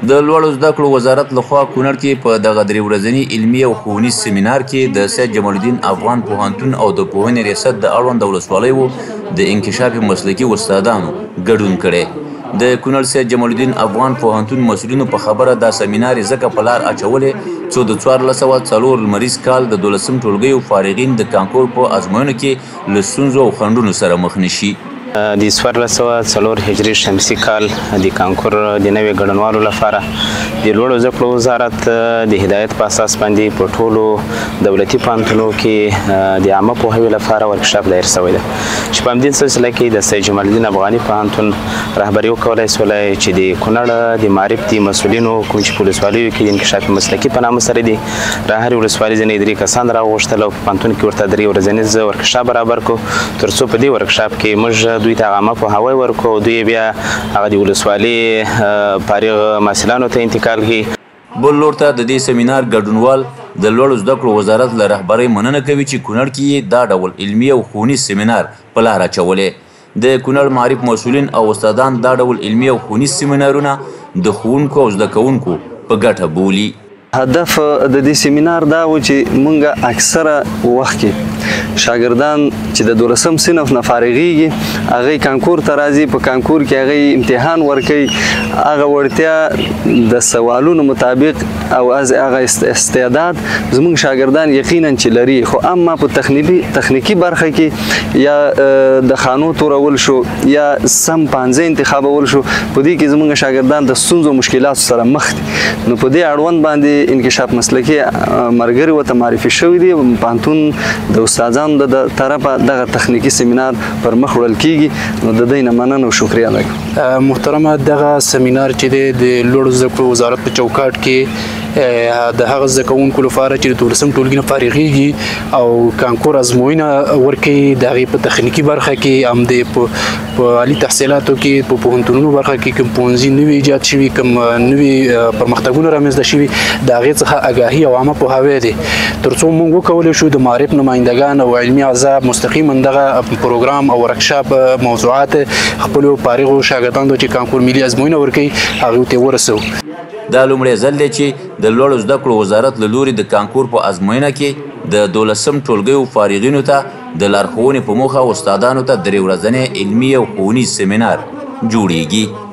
د لوړو زده کړو وزارت لخوا کونړ کې په دغه درې ورځني علمي او ښوونیز سیمینار کې د سید جمال الدین افغان پوهنتون او د پوهنې ریاست د اړوند ولسوالیو د انکشاف مسلکي استادانو ګډون کړی د کونړ سید جمال الدین افغان پوهنتون مسؤلینو په خبره دا سیمینار ځکه په لار اچولې څو د 1404 لمریز کال د 12 ټولګیو فارغین د کانکور په ازموینو کې له ستونزو او خنډونو سره مخ نشي. د 1404 هجري شمسي کال د کانکور د نوي ګډونوالو لپاره د لوړو زده کړو وزارت د هدایت په اساس باندې په ټولو دولتي پوهنتونونو کې د عامه پوهاوي لپاره ورکشاپ دایر شوی دی چې په همدې سلسله کې د سید جمال الدین افغاني پوهنتون رهبري وکولای سولی چې د کونړ د معارف د مسؤلینو کوم چې په ولسوالیو کې د انکشاف مسلکي په نامه سره دي را هرې ولسوالۍ ځینې درې کسان راوغوښتل او په پوهنتون کې ورته 3 ورځنیز ورکشاپ برابر کړو تر څو په دې ورکشاپ کې موږ دوی ته عامه پوهاوی ورکړو او دوی بیا هغه د ولسوالۍ فارغ محصلانو ته انتقال کړي. بل لور ته د دې سیمینار ګډونوال د لوړو زده کړو وزارت له رهبرۍ مننه کوي چې کونړ کې دا ډول علمي او ښوونیز سیمینار په لار اچولې. د کونړ معارف مسؤلین او استادان دا ډول علمي او ښوونیز سیمینارونه د ښوونکو او زده کوونکو په ګټه بولي. هدف د دې سیمینار دا و چې مونږ اکثره وخت کې شاګردان چې د 12 صنف نه فارغیږي هغه کانکور ته راځي په کانکور کې هغه امتحان ورکوي هغه وړتیا د سوالونو مطابق او از هغه استعداد زموږ شاګردان یقینا چې لري خو اما په تخنیکی برخه کې یا د خانو تورول شو یا سم پانځه انتخابول شو په دې کې زموږ شاګردان د ستونزو مشکلاتو سره مخ دي نو په دې اړوند باندې انکشاف مسلکي مرګري ورته معرفي شوی دی پوهنتون د استادانو د طرفه دغه تخنیکی سیمینار پر مخ وړل کیږي نو د دوی نه مننه او شکریه ده. محترمه دغه سیمینار چې دی د لوړو زده کړو وزارت په چوکاټ کې د هغه زده کوونکو لپاره چې د 12 ټولګي نه فارغیږي او کانکور ازموینه ورکوي د هغې په تخنیکي برخه کې همدې په عالي تحصیلاتو کې په پوهنتونونو برخه کې کوم پوهنځي نوي ایجاد شوي کوم نوي پرمختګونه رامنځته شوي د هغې څخه آګاهي او عامه پوهاوی دی تر څو موږ وکولی شو د معارف نمایندګان او علمي اعضا مستقیما دغه پروګرام او ورکشاپ موضوعات خپلو فارغو شاګردانو چې کانکور ملي ازموینه ورکوي هغوی ته ورسوو. دا لومړی ځل دی چې د لوړو زده کړو وزارت له لوري د کانکور په ازموینه کې د 12 ټولګیو فارغینو ته د لارښوونې په موخه استادانو ته 3 ورځنی علمي او ښوونیز سیمینار جوړیږي.